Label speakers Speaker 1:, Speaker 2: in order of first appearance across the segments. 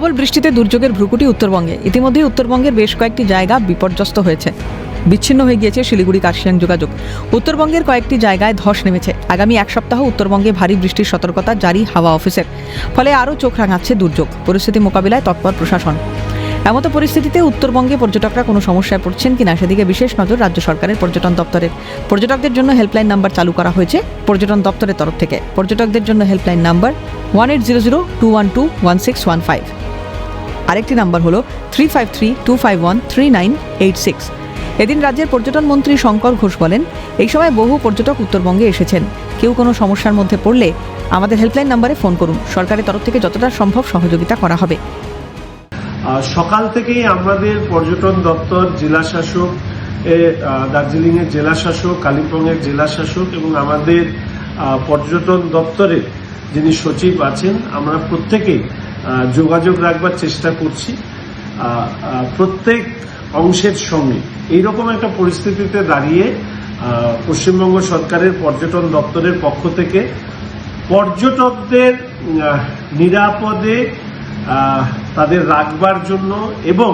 Speaker 1: প্রবল বৃষ্টিতে দুর্যোগের ভ্রুকুটি উত্তরবঙ্গে। ইতিমধ্যে উত্তরবঙ্গের বেশ কয়েকটি জায়গা বিপর্যস্ত হয়েছে। বিচ্ছিন্ন হয়ে গিয়েছে শিলিগুড়ি কার্শিয়াং যোগাযোগ। উত্তরবঙ্গের কয়েকটি জায়গায় ধস নেমেছে। আগামী এক সপ্তাহ উত্তরবঙ্গে ভারী বৃষ্টির সতর্কতা জারি হাওয়া অফিসের। ফলে আরও চোখ রাঙাচ্ছে দুর্যোগ। পরিস্থিতি মোকাবিলায় তৎপর প্রশাসন। এমতো পরিস্থিতিতে উত্তরবঙ্গে পর্যটকরা কোনো সমস্যায় পড়ছেন কিনা সেদিকে বিশেষ নজর রাজ্য সরকারের পর্যটন দপ্তরের। পর্যটকদের জন্য হেল্পলাইন নাম্বার চালু করা হয়েছে পর্যটন দপ্তরের তরফ থেকে। পর্যটকদের জন্য হেল্পলাইন নাম্বার 1800-212-1615। আরেকটি নাম্বার হলো 3532513986। এদিন রাজ্যের পর্যটন মন্ত্রী শঙ্কর ঘোষ বলেন, এই সময় বহু পর্যটক উত্তরবঙ্গে এসেছেন। কেউ কোনো সমস্যার মধ্যে পড়লে আমাদের হেল্পলাইন নাম্বারে ফোন করুন। সরকারের তরফ থেকে যতটা সম্ভব সহযোগিতা করা হবে।
Speaker 2: সকাল থেকেই আমাদের পর্যটন দপ্তর, জেলা শাসক, দার্জিলিংয়ের জেলা শাসক, কালিম্পংয়ের জেলা শাসক এবং আমাদের পর্যটন দপ্তরের যিনি সচিব আছেন, আমরা প্রত্যেকেই যোগাযোগ রাখবার চেষ্টা করছি প্রত্যেক অংশের সঙ্গে। এইরকম একটা পরিস্থিতিতে দাঁড়িয়ে পশ্চিমবঙ্গ সরকারের পর্যটন দপ্তরের পক্ষ থেকে পর্যটকদের নিরাপদে তাদের রাখবার জন্য এবং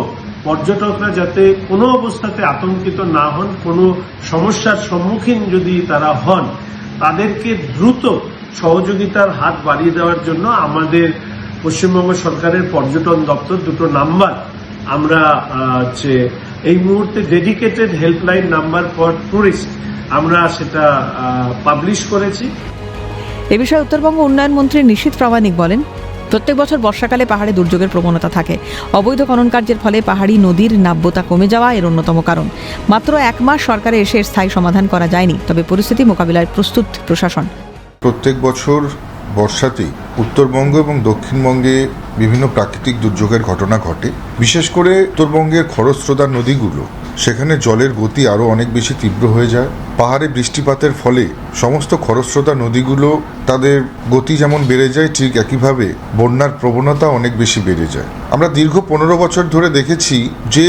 Speaker 2: পর্যটকরা যাতে কোনো অবস্থাতে আতঙ্কিত না হন, কোনো সমস্যার সম্মুখীন যদি তারা হন, তাদেরকে দ্রুত সহযোগিতার হাত বাড়িয়ে দেওয়ার জন্য আমাদের পশ্চিমবঙ্গ সরকারের পর্যটন দপ্তর দুটো নাম্বার আমরা এই মুহূর্তে dedicated helpline number for tourist আমরা সেটা পাবলিশ করেছি।
Speaker 1: এ বিষয়ে উত্তরবঙ্গ উন্নয়ন মন্ত্রী নিশীথ প্রামাণিক বলেন, প্রত্যেক বছর বর্ষাকালে পাহাড়ে দুর্যোগের প্রবণতা থাকে। অবৈধ খনন কার্যের ফলে পাহাড়ি নদীর নাব্যতা কমে যাওয়া এর অন্যতম কারণ। মাত্র 1 মাস সরকারে এসে স্থায়ী সমাধান করা যায়নি, তবে পরিস্থিতি মোকাবিলায় প্রস্তুত প্রশাসন।
Speaker 3: প্রত্যেক বছর বর্ষাতেই উত্তরবঙ্গ এবং দক্ষিণবঙ্গে বিভিন্ন প্রাকৃতিক দুর্যোগের ঘটনা ঘটে। বিশেষ করে উত্তরবঙ্গের খরস্রোতা নদীগুলো, সেখানে জলের গতি আরও অনেক বেশি তীব্র হয়ে যায়। পাহাড়ে বৃষ্টিপাতের ফলে সমস্ত খরস্রোতা নদীগুলো তাদের গতি যেমন বেড়ে যায়, ঠিক একইভাবে বন্যার প্রবণতা অনেক বেশি বেড়ে যায়। আমরা দীর্ঘ 15 বছর ধরে দেখেছি যে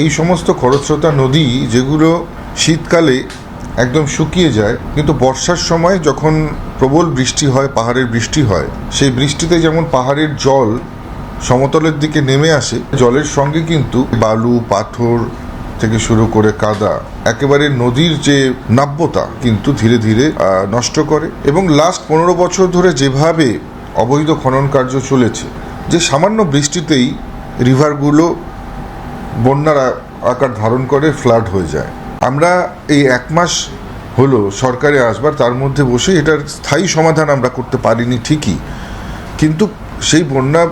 Speaker 3: এই সমস্ত খরস্রোতা নদী যেগুলো শীতকালে একদম শুকিয়ে যায়, কিন্তু বর্ষার সময় যখন প্রবল বৃষ্টি হয়, পাহাড়ের বৃষ্টি হয়, সেই বৃষ্টিতে যেমন পাহাড়ের জল সমতলের দিকে নেমে আসে, জলের সঙ্গে কিন্তু বালু, পাথর থেকে শুরু করে কাদা একেবারে নদীর যে নাব্যতা কিন্তু ধীরে ধীরে নষ্ট করে। এবং লাস্ট 15 বছর ধরে যেভাবে অবৈধ খনন কার্য চলেছে, যে সামান্য বৃষ্টিতেই রিভারগুলো বন্যার আকার ধারণ করে ফ্লাড হয়ে যায়। আমরা এই 1 মাস হলো সরকারে আসবার, তার মধ্যে বসে এটার স্থায়ী সমাধান আমরা করতে পারিনি ঠিকই, কিন্তু সেই বন্যা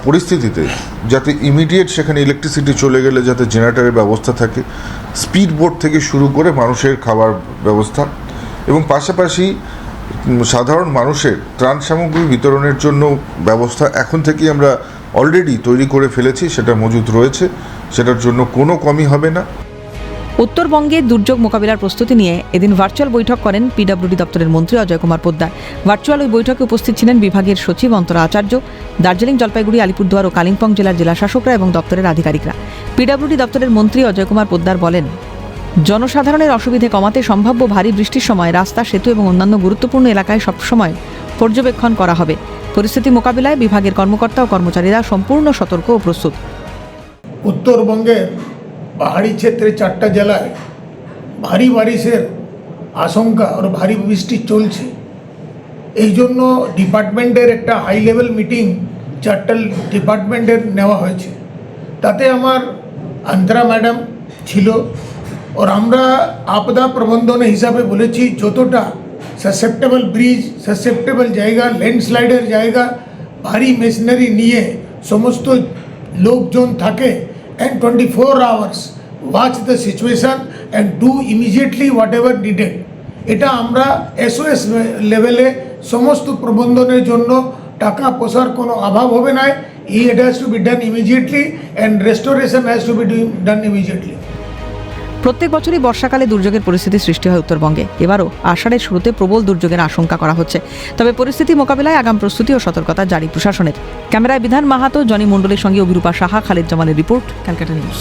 Speaker 3: পরিস্থিতিতে যাতে ইমিডিয়েট সেখানে ইলেকট্রিসিটি চলে গেলে যাতে জেনারেটরের ব্যবস্থা থাকে, স্পিড বোট থেকে শুরু করে মানুষের খাবার ব্যবস্থা এবং পাশাপাশি সাধারণ মানুষের ত্রাণ সামগ্রী বিতরণের জন্য ব্যবস্থা এখন থেকেই আমরা অলরেডি তৈরি করে ফেলেছি, সেটা মজুদ রয়েছে, সেটার জন্য কোনো কমই হবে না।
Speaker 1: উত্তরবঙ্গে দুর্যোগ মোকাবিলার প্রস্তুতি নিয়ে এদিন ভার্চুয়াল বৈঠক করেন পিডব্লিউডি দপ্তরের মন্ত্রী অজয় কুমার পোদ্দার। ভার্চুয়াল ওই বৈঠকে উপস্থিত ছিলেন বিভাগের সচিব অন্তরা আচার্য, দার্জিলিং, জলপাইগুড়ি, আলিপুরদুয়ার ও কালিম্পং জেলার জেলা শাসকরা এবং দপ্তরের আধিকারিকরা। পিডব্লিউডি দপ্তরের মন্ত্রী অজয় কুমার পোদ্দার বলেন, জনসাধারণের অসুবিধে কমাতে সম্ভাব্য ভারী বৃষ্টির সময় রাস্তা, সেতু এবং অন্যান্য গুরুত্বপূর্ণ এলাকায় সবসময় পর্যবেক্ষণ করা হবে। পরিস্থিতি মোকাবিলায় বিভাগের কর্মকর্তা ও কর্মচারীরা সম্পূর্ণ সতর্ক ও প্রস্তুত।
Speaker 4: উত্তরবঙ্গের পাহাড়ি ক্ষেত্রে 4টা জেলায় ভারী বারিশের আশঙ্কা আর ভারী বৃষ্টি চলছে। এই জন্য ডিপার্টমেন্টের একটা হাই লেভেল মিটিং 4টা ডিপার্টমেন্টের নেওয়া হয়েছে। তাতে আমার অন্তরা ম্যাডাম ছিল। আর আমরা আপদা প্রবন্ধন হিসাবে বলেছি যতটা সাসেপ্টেবল ব্রিজ, সাসেপ্টেবল জায়গা, ল্যান্ডস্লাইডের জায়গা, ভারী মেশিনারি নিয়ে সমস্ত লোকজন থাকে, and 24 hours watch the situation and do immediately whatever needed. এটা আমরা SOS লেভেলে সমস্ত প্রবন্ধনের জন্য টাকা পয়সার কোনো অভাব হবে না। It has to be done immediately and restoration has to be done immediately.
Speaker 1: প্রত্যেক বছরই বর্ষাকালে দুর্যোগের পরিস্থিতি সৃষ্টি হয় উত্তরবঙ্গে। এবারও আষাঢ়ের শুরুতে প্রবল দুর্যোগের আশঙ্কা করা হচ্ছে, তবে পরিস্থিতি মোকাবিলায় আগাম প্রস্তুতি ও সতর্কতা জারি প্রশাসনের। ক্যামেরায় বিধান মাহাতো, জনি মণ্ডলের সঙ্গে অভিরূপা সাহা, খালিদ জামালের রিপোর্ট, ক্যালকাটা নিউজ।